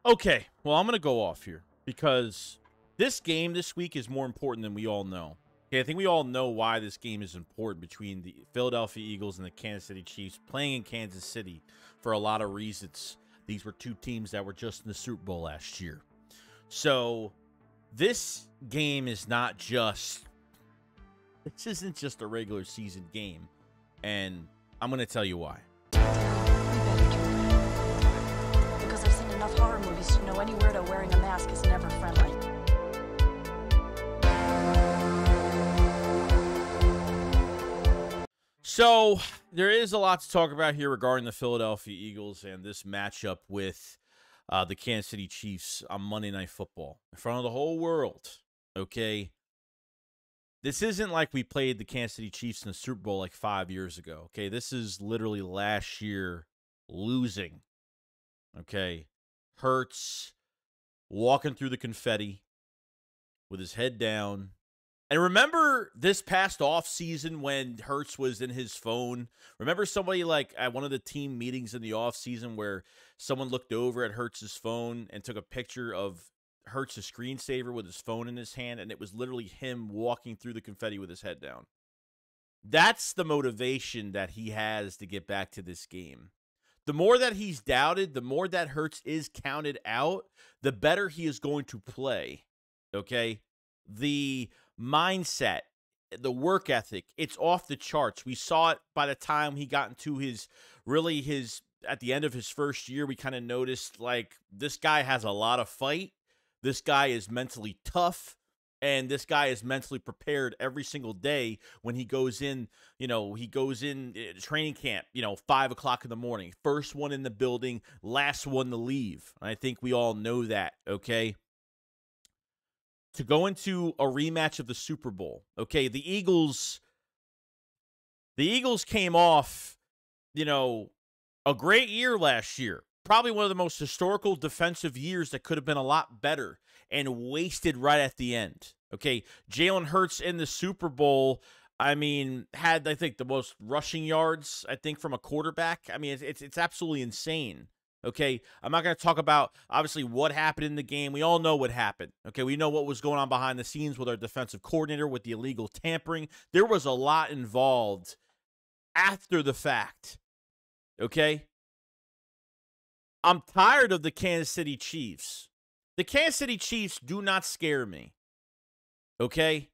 Okay, well, I'm going to go off here because this game this week is more important than we all know. Okay, I think we all know why this game is important between the Philadelphia Eagles and the Kansas City Chiefs playing in Kansas City for a lot of reasons. These were two teams that were just in the Super Bowl last year. So this game is not just, this isn't just a regular season game. And I'm going to tell you why. Because I've seen enough horror movies to know any weirdo wearing a mask is never friendly. So there is a lot to talk about here regarding the Philadelphia Eagles and this matchup with the Kansas City Chiefs on Monday Night Football in front of the whole world. Okay, this isn't like we played the Kansas City Chiefs in the Super Bowl like 5 years ago. Okay, this is literally last year losing. Okay, Hurts walking through the confetti with his head down. And remember this past offseason when Hurts was in his phone? Remember somebody like at one of the team meetings in the offseason where someone looked over at Hurts' phone and took a picture of Hurts' screensaver with his phone in his hand, and it was literally him walking through the confetti with his head down. That's the motivation that he has to get back to this game. The more that he's doubted, the more that Hurts is counted out, the better he is going to play. Okay? The mindset, the work ethic, it's off the charts. We saw it by the time he got into his at the end of his first year. We kind of noticed like this guy has a lot of fight. This guy is mentally tough, and this guy is mentally prepared every single day when he goes in. He goes in training camp, 5 o'clock in the morning, first one in the building, last one to leave. And I think we all know that. Okay. To go into a rematch of the Super Bowl. Okay, the Eagles came off, a great year last year. Probably one of the most historical defensive years that could have been a lot better and wasted right at the end. Okay, Jalen Hurts in the Super Bowl, had, I think, the most rushing yards, I think, from a quarterback. It's absolutely insane. Okay, I'm not going to talk about, obviously, what happened in the game. We all know what happened. Okay, we know what was going on behind the scenes with our defensive coordinator, with the illegal tampering. There was a lot involved after the fact. Okay? I'm tired of the Kansas City Chiefs. The Kansas City Chiefs do not scare me. Okay?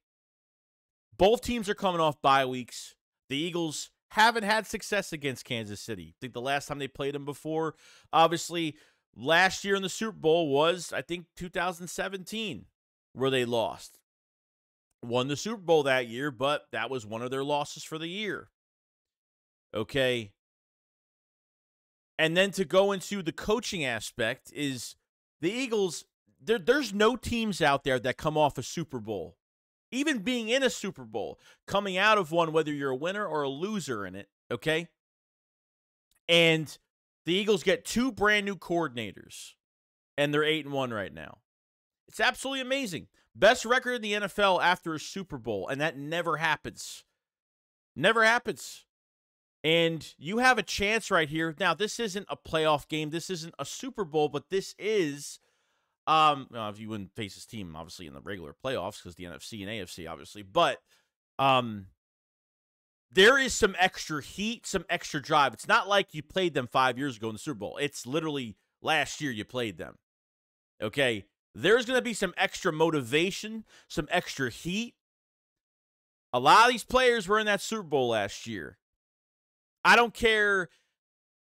Both teams are coming off bye weeks. The Eagles haven't had success against Kansas City. I think the last time they played them before, obviously, last year in the Super Bowl was, I think, 2017, where they lost. Won the Super Bowl that year, but that was one of their losses for the year. Okay. And then to go into the coaching aspect is the Eagles, there's no teams out there that come off a Super Bowl. Even being in a Super Bowl, coming out of one, whether you're a winner or a loser in it, okay? And the Eagles get two brand new coordinators, and they're 8-1 right now. It's absolutely amazing. Best record in the NFL after a Super Bowl, and that never happens. Never happens. And you have a chance right here. Now, this isn't a playoff game. This isn't a Super Bowl, but this is... if you wouldn't face his team, obviously, in the regular playoffs, because the NFC and AFC, obviously. But there is some extra heat, some extra drive. It's not like you played them 5 years ago in the Super Bowl. It's literally last year you played them. Okay? There's going to be some extra motivation, some extra heat. A lot of these players were in that Super Bowl last year. I don't care.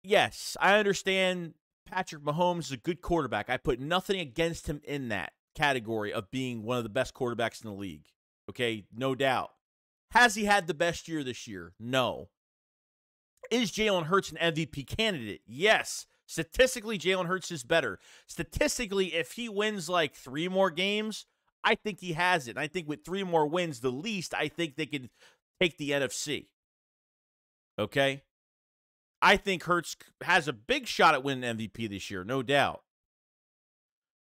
Yes, I understand Patrick Mahomes is a good quarterback. I put nothing against him in that category of being one of the best quarterbacks in the league. Okay, no doubt. Has he had the best year this year? No. Is Jalen Hurts an MVP candidate? Yes. Statistically, Jalen Hurts is better. Statistically, if he wins like 3 more games, I think he has it. I think with 3 more wins, the least, I think they could take the NFC. Okay? I think Hurts has a big shot at winning MVP this year, no doubt.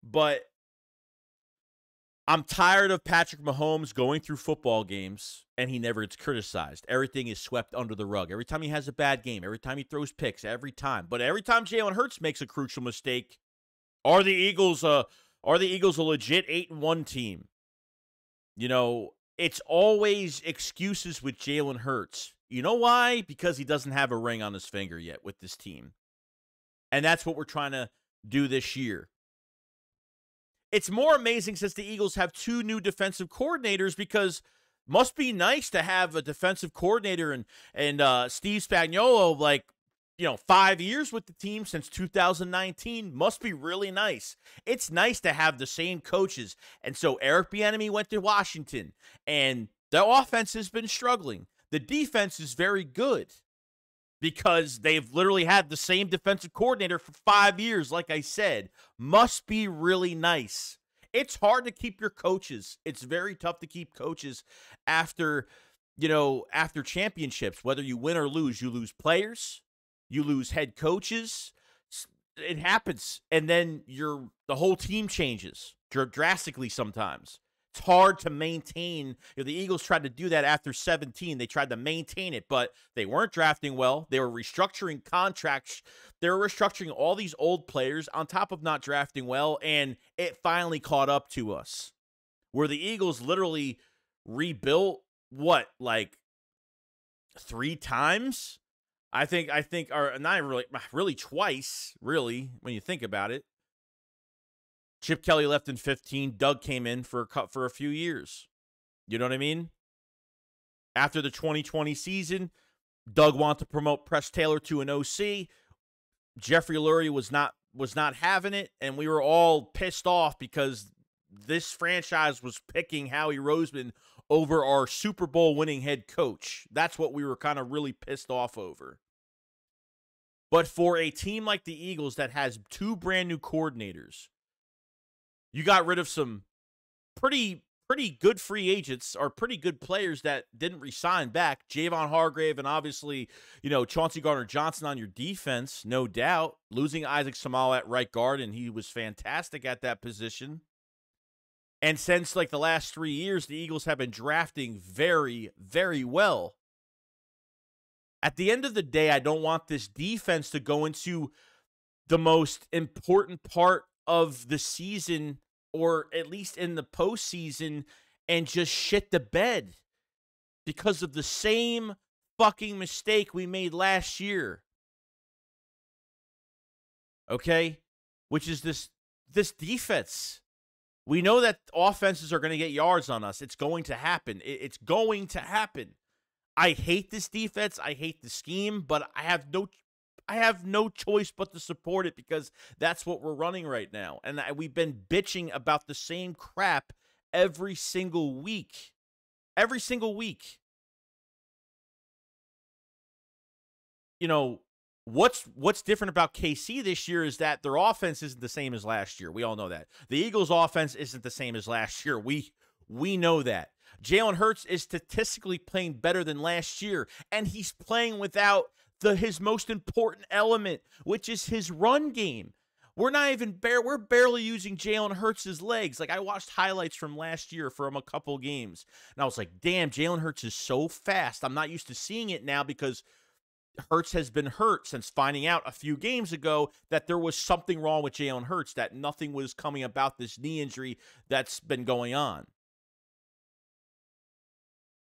But I'm tired of Patrick Mahomes going through football games and he never gets criticized. Everything is swept under the rug. Every time he has a bad game, every time he throws picks, every time. But every time Jalen Hurts makes a crucial mistake, Are the Eagles a legit 8-1 team? You know, it's always excuses with Jalen Hurts. You know why? Because he doesn't have a ring on his finger yet with this team. And that's what we're trying to do this year. It's more amazing since the Eagles have 2 new defensive coordinators, because must be nice to have a defensive coordinator and Steve Spagnuolo, like, 5 years with the team since 2019. Must be really nice. It's nice to have the same coaches. And so Eric Bieniemy went to Washington, and the offense has been struggling. The defense is very good because they've literally had the same defensive coordinator for 5 years, like I said. Must be really nice. It's hard to keep your coaches. It's very tough to keep coaches after championships. Whether you win or lose, you lose players, you lose head coaches. It happens. And then the whole team changes drastically sometimes. It's hard to maintain. The Eagles tried to do that after 17. They tried to maintain it, but they weren't drafting well. They were restructuring contracts. They were restructuring all these old players on top of not drafting well, and it finally caught up to us, where the Eagles literally rebuilt, like 3 times? I think, or not really twice, really, when you think about it. Chip Kelly left in 15. Doug came in for a few years. You know what I mean? After the 2020 season, Doug wanted to promote Press Taylor to an OC. Jeffrey Lurie was not having it, and we were all pissed off because this franchise was picking Howie Roseman over our Super Bowl winning head coach. That's what we were kind of really pissed off over. But for a team like the Eagles that has 2 brand new coordinators, you got rid of some pretty good free agents, or pretty good players that didn't re-sign back. Javon Hargrave and obviously, Chauncey Gardner-Johnson on your defense, no doubt. Losing Isaac Seumalo at right guard, and he was fantastic at that position. And since the last 3 years, the Eagles have been drafting very, very well. At the end of the day, I don't want this defense to go into the most important part of the season, or at least in the postseason, and just shit the bed because of the same fucking mistake we made last year. Okay? Which is this defense. We know that offenses are going to get yards on us. It's going to happen. It's going to happen. I hate this defense. I hate the scheme, but I have no choice but to support it because that's what we're running right now. And we've been bitching about the same crap every single week. Every single week. What's different about KC this year is that their offense isn't the same as last year. We all know that. The Eagles' offense isn't the same as last year. We know that. Jalen Hurts is statistically playing better than last year, and he's playing without his most important element, which is his run game. We're barely using Jalen Hurts' legs. I watched highlights from last year from a couple games, and I was like, damn, Jalen Hurts is so fast. I'm not used to seeing it now because Hurts has been hurt since finding out a few games ago that there was something wrong with Jalen Hurts, that nothing was coming about this knee injury that's been going on.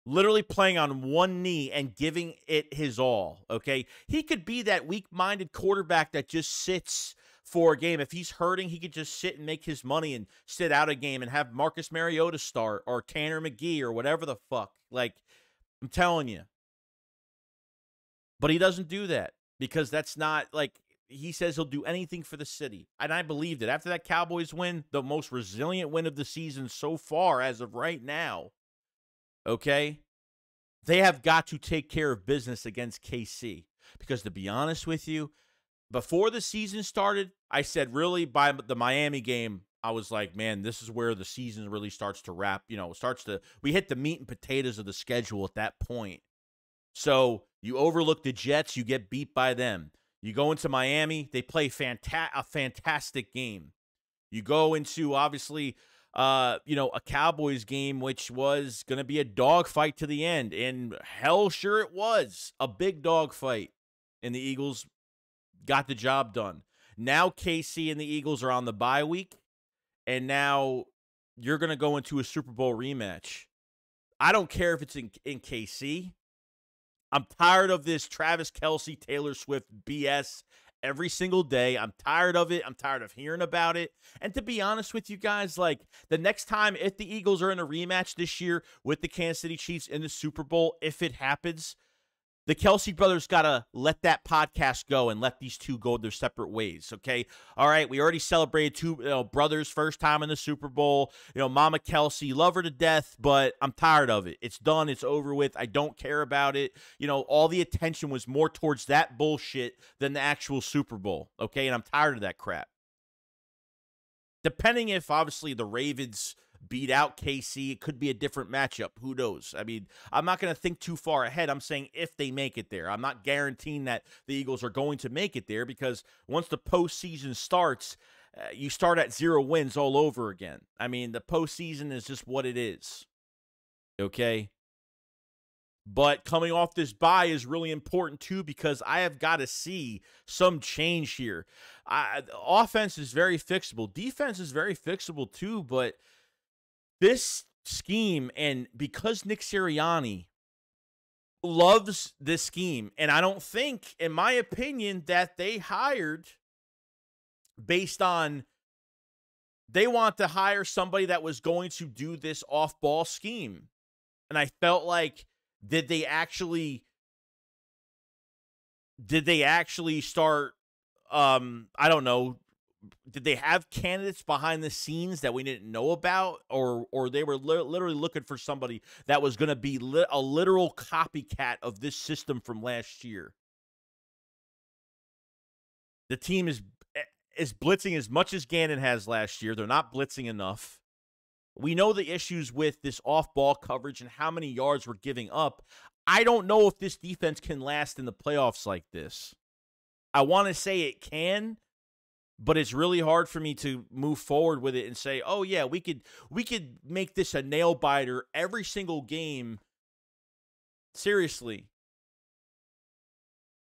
Literally playing on one knee and giving it his all, okay? He could be that weak-minded quarterback that just sits for a game. If he's hurting, he could just sit and make his money and sit out a game and have Marcus Mariota start or Tanner McGee or whatever the fuck. I'm telling you. But he doesn't do that because that's not, he says he'll do anything for the city. And I believed it. After that Cowboys win, the most resilient win of the season so far as of right now, okay? They have got to take care of business against KC. Because to be honest with you, before the season started, I said really by the Miami game, I was like, man, this is where the season really starts to wrap. We hit the meat and potatoes of the schedule at that point. So you overlook the Jets, you get beat by them. You go into Miami, they play a fantastic game. You go into, obviously, a Cowboys game, which was going to be a dogfight to the end. And hell sure it was. A big dogfight. And the Eagles got the job done. Now KC and the Eagles are on the bye week, and now you're going to go into a Super Bowl rematch. I don't care if it's in KC. I'm tired of this Travis Kelce, Taylor Swift BS every single day. I'm tired of it. I'm tired of hearing about it. And to be honest with you guys, like, the next time, if the Eagles are in a rematch this year with the Kansas City Chiefs in the Super Bowl, if it happens, the Kelce brothers got to let that podcast go and let these two go their separate ways, okay? All right, we already celebrated two brothers' first time in the Super Bowl. Mama Kelce, love her to death, but I'm tired of it. It's done. It's over with. I don't care about it. All the attention was more towards that bullshit than the actual Super Bowl, okay? And I'm tired of that crap. Depending if, obviously, the Ravens beat out KC, it could be a different matchup. Who knows? I mean, I'm not going to think too far ahead. I'm saying if they make it there. I'm not guaranteeing that the Eagles are going to make it there, because once the postseason starts, you start at 0 wins all over again. I mean, the postseason is just what it is. Okay? But coming off this bye is really important too, because I have got to see some change here. Offense is very fixable. Defense is very fixable too, but this scheme, and because Nick Sirianni loves this scheme, and I don't think, in my opinion, that they hired based on they want to hire somebody that was going to do this off-ball scheme. And I felt like, did they actually start, I don't know, did they have candidates behind the scenes that we didn't know about, or they were literally looking for somebody that was going to be a literal copycat of this system from last year? The team is blitzing as much as Gannon has last year. They're not blitzing enough. We know the issues with this off-ball coverage and how many yards we're giving up. I don't know if this defense can last in the playoffs like this. I want to say it can, but it's really hard for me to move forward with it and say, oh, yeah, we could make this a nail-biter every single game. Seriously.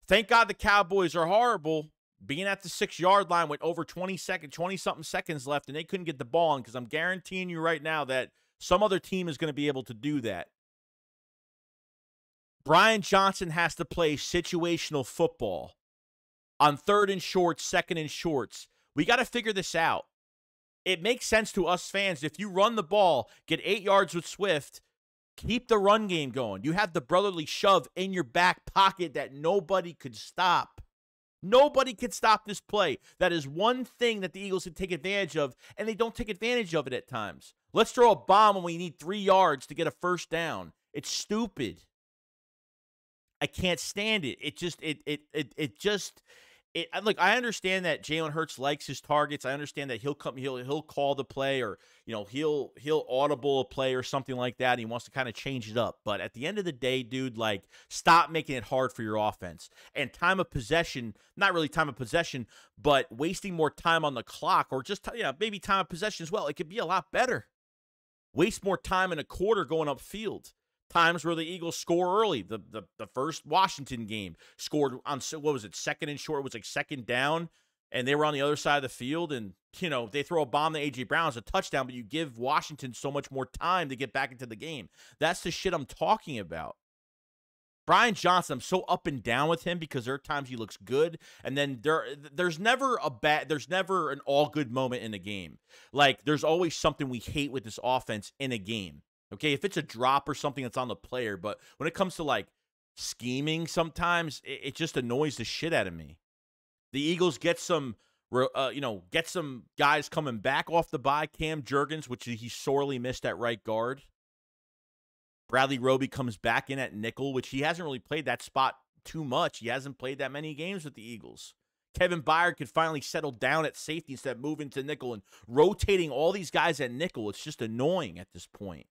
Thank God the Cowboys are horrible, being at the 6-yard line with over 20-something seconds left, and they couldn't get the ball on, because I'm guaranteeing you right now that some other team is going to be able to do that. BrianJohnson has to play situational football on 3rd and shorts, 2nd and shorts. We got to figure this out. It makes sense to us fans. If you run the ball, get 8 yards with Swift, keep the run game going. You have the brotherly shove in your back pocket that nobody could stop. Nobody could stop this play. That is one thing that the Eagles can take advantage of, and they don't take advantage of it at times. Let's throw a bomb when we need 3 yards to get a first down. It's stupid. I can't stand it. Look, I understand that Jalen Hurts likes his targets. I understand that he'll call the play, or he'll audible a play or something like that. And he wants to kind of change it up. But at the end of the day, dude, like, stop making it hard for your offense. And time of possession, not really time of possession, but wasting more time on the clock, or just maybe time of possession as well. It could be a lot better. Waste more time in a quarter going upfield. Times where the Eagles score early. The first Washington game scored on, what was it, 2nd and short? It was like 2nd down, and they were on the other side of the field, and they throw a bomb to A.J. Brown as a touchdown, but you give Washington so much more time to get back into the game. That's the shit I'm talking about. BrianJohnson, I'm so up and down with him, because there are times he looks good, and then there's never an all good moment in a game. Like, there's always something we hate with this offense in a game. Okay, if it's a drop or something that's on the player, but when it comes to, like, scheming, sometimes it just annoys the shit out of me. The Eagles get some guys coming back off the bye. Cam Jurgens, which he sorely missed at right guard. Bradley Roby comes back in at nickel, which he hasn't really played that spot too much. He hasn't played that many games with the Eagles. Kevin Byard could finally settle down at safety instead of moving to nickel and rotating all these guys at nickel. It's just annoying at this point.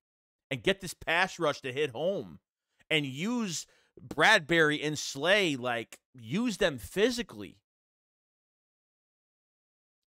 And get this pass rush to hit home, and use Bradbury and Slay, like, use them physically.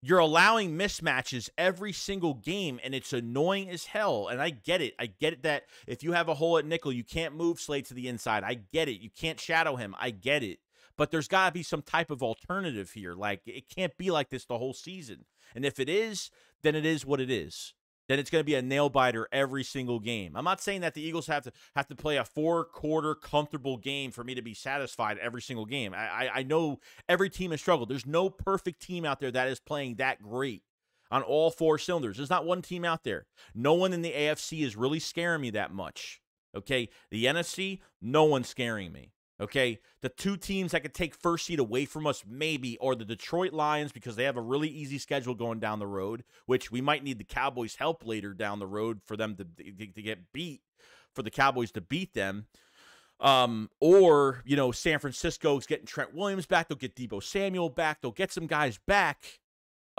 You're allowing mismatches every single game, and it's annoying as hell. And I get it. I get it that if you have a hole at nickel, you can't move Slay to the inside. I get it. You can't shadow him. I get it. but there's got to be some type of alternative here. Like, it can't be like this the whole season. And if it is, then it is what it is. Then it's going to be a nail biter every single game. I'm not saying that the Eagles have to play a 4-quarter comfortable game for me to be satisfied every single game. I know every team has struggled. There's no perfect team out there that is playing that great on all 4 cylinders. There's not one team out there. No one in the AFC is really scaring me that much. Okay, the NFC, no one's scaring me. Okay, the 2 teams that could take first seed away from us maybe are the Detroit Lions, because they have a really easy schedule going down the road, which we might need the Cowboys' help later down the road for them to get beat, for the Cowboys to beat them. Or, you know, San Francisco's getting Trent Williams back. They'll get Deebo Samuel back. They'll get some guys back,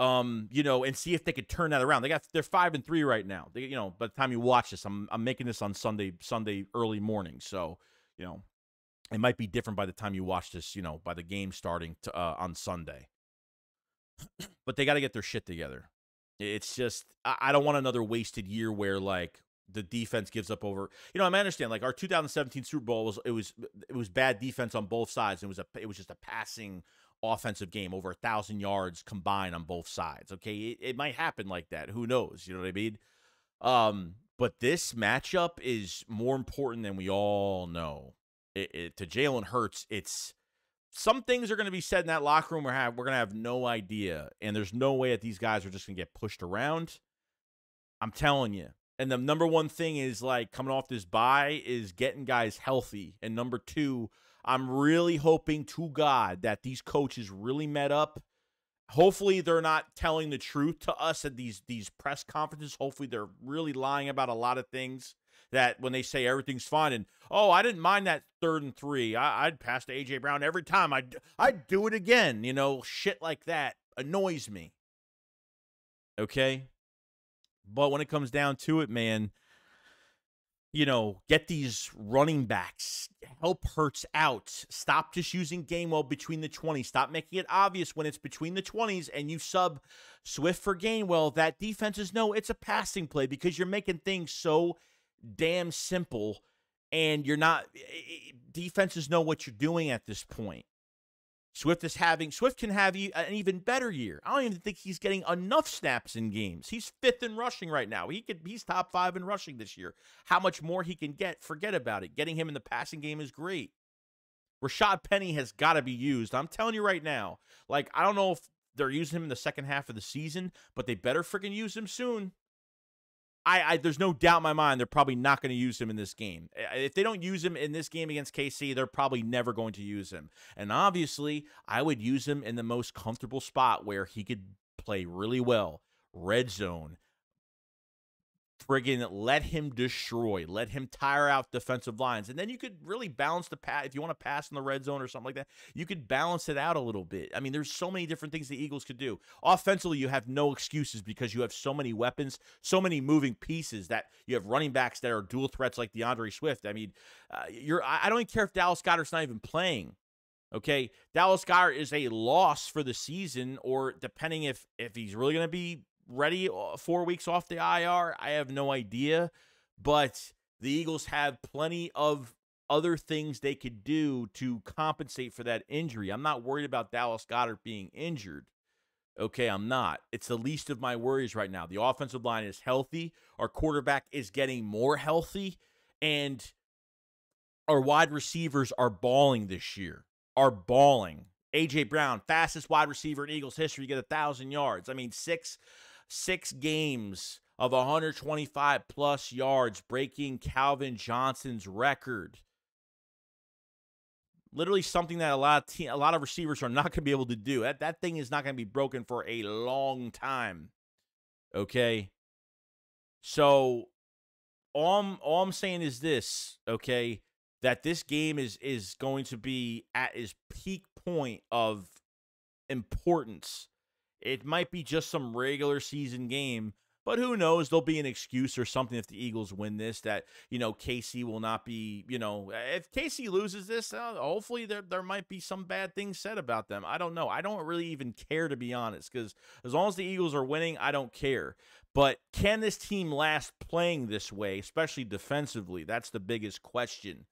you know, and see if they could turn that around. They're 5-3 right now. You know, by the time you watch this, I'm making this on Sunday early morning. So, you know, it might be different by the time you watch this, you know, by the game starting on Sunday. But they got to get their shit together. It's just, I don't want another wasted year where, like, the defense gives up over, you know, I understand, like, our 2017 Super Bowl was bad defense on both sides. It was just a passing offensive game, over 1,000 yards combined on both sides. Okay, it might happen like that. Who knows? You know what I mean? But this matchup is more important than we all know. To Jalen Hurts, it's some things are going to be said in that locker room we're going to have no idea, and there's no way that these guys are just going to get pushed around. I'm telling you. And the number one thing is, like, coming off this bye is getting guys healthy. And number 2, I'm really hoping to God that these coaches really met up. Hopefully they're not telling the truth to us at these press conferences. Hopefully they're really lying about a lot of things, that when they say everything's fine and, oh, I didn't mind that 3rd and 3. I'd pass to A.J. Brown every time. I'd do it again. You know, shit like that annoys me. Okay? But when it comes down to it, man, you know, get these running backs. Help Hurts out. Stop just using Gainwell between the 20s. Stop making it obvious when it's between the 20s and you sub Swift for Gainwell that defenses know it's a passing play, because you're making things so damn simple, and you're not, defenses know what you're doing at this point. Swift can have an even better year. I don't even think he's getting enough snaps in games. He's 5th in rushing right now. He's top 5 in rushing this year. How much more he can get, forget about it. Getting him in the passing game is great. Rashad Penny has got to be used. I'm telling you right now. Like, I don't know if they're using him in the second half of the season, but they better freaking use him soon. There's no doubt in my mind they're probably not going to use him in this game. If they don't use him in this game against KC, they're probably never going to use him. And obviously, I would use him in the most comfortable spot where he could play really well. Red zone. Friggin' let him destroy. Let him tire out defensive lines. And then you could really balance the pass. If you want to pass in the red zone or something like that, you could balance it out a little bit. I mean, there's so many different things the Eagles could do. Offensively, you have no excuses because you have so many weapons, so many moving pieces, that you have running backs that are dual threats like DeAndre Swift. I mean, I don't even care if Dallas Goedert's not even playing. Okay, Dallas Goedert is a loss for the season, or depending if he's really going to be ready 4 weeks off the IR, I have no idea. But the Eagles have plenty of other things they could do to compensate for that injury. I'm not worried about Dallas Goedert being injured. Okay, I'm not. It's the least of my worries right now. The offensive line is healthy. Our quarterback is getting more healthy. And our wide receivers are balling this year. Are balling. A.J. Brown, fastest wide receiver in Eagles history, get 1,000 yards. I mean, six games of 125-plus yards, breaking Calvin Johnson's record. Literally something that a lot of receivers are not going to be able to do. That thing is not going to be broken for a long time. Okay? So, all I'm saying is this, okay? That this game is going to be at its peak point of importance. It might be just some regular season game, but who knows? There'll be an excuse or something if the Eagles win this, that, you know, KC will not be, you know, if KC loses this, hopefully there might be some bad things said about them. I don't know. I don't really even care, to be honest, because as long as the Eagles are winning, I don't care. But can this team last playing this way, especially defensively? That's the biggest question.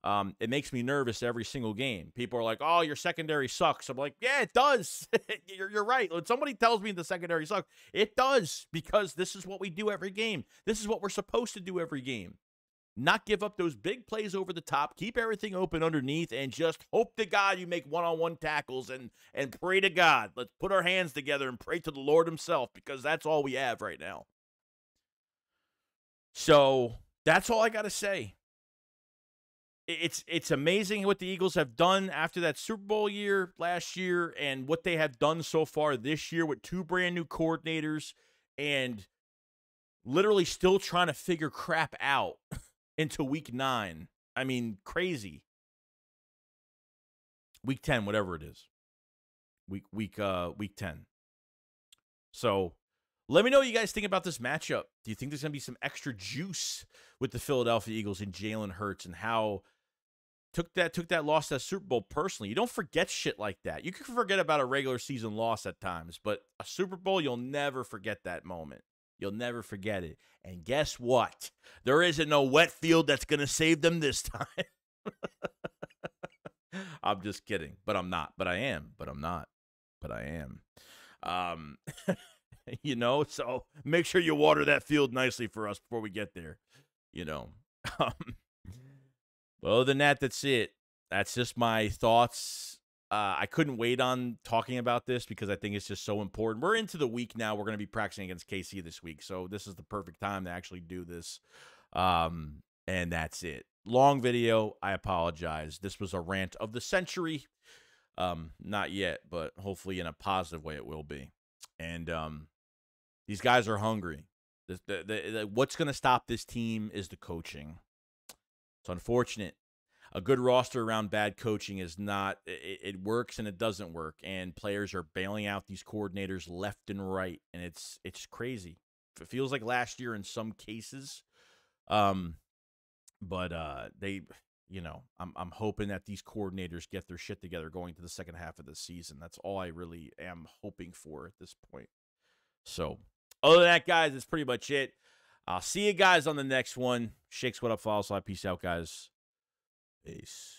it makes me nervous every single game. People are like, oh, your secondary sucks. I'm like, yeah, it does. You're right. When somebody tells me the secondary sucks, it does, because this is what we do every game. This is what we're supposed to do every game. Not give up those big plays over the top, keep everything open underneath, and just hope to God you make one-on-one tackles and pray to God. Let's put our hands together and pray to the Lord himself, because that's all we have right now. So that's all I got to say. It's amazing what the Eagles have done after that Super Bowl year last year and what they have done so far this year with 2 brand new coordinators and literally still trying to figure crap out into week 9. I mean, crazy. Week 10, whatever it is. Week 10. So let me know what you guys think about this matchup. Do you think there's going to be some extra juice with the Philadelphia Eagles and Jalen Hurts, and how took that loss to that Super Bowl personally? You don't forget shit like that. You can forget about a regular season loss at times, but a Super Bowl, you'll never forget that moment. You'll never forget it. And guess what? There isn't no wet field that's going to save them this time. I'm just kidding, but I'm not. But I am. But I'm not. But I am. You know, so make sure you water that field nicely for us before we get there, you know. But other than that, that's it. That's just my thoughts. I couldn't wait on talking about this because I think it's just so important. We're into the week now. We're going to be practicing against KC this week, so this is the perfect time to actually do this. And that's it. Long video. I apologize. This was a rant of the century. Not yet, but hopefully in a positive way it will be. And these guys are hungry. What's going to stop this team is the coaching. It's unfortunate. A good roster around bad coaching is not, it works and it doesn't work. And players are bailing out these coordinators left and right. And it's crazy. It feels like last year in some cases. But they, you know, I'm hoping that these coordinators get their shit together going to the second half of the season. That's all I really am hoping for at this point. So, other than that, guys, that's pretty much it. I'll see you guys on the next one. Shakes, what up, follow, slide. Peace out, guys. Peace.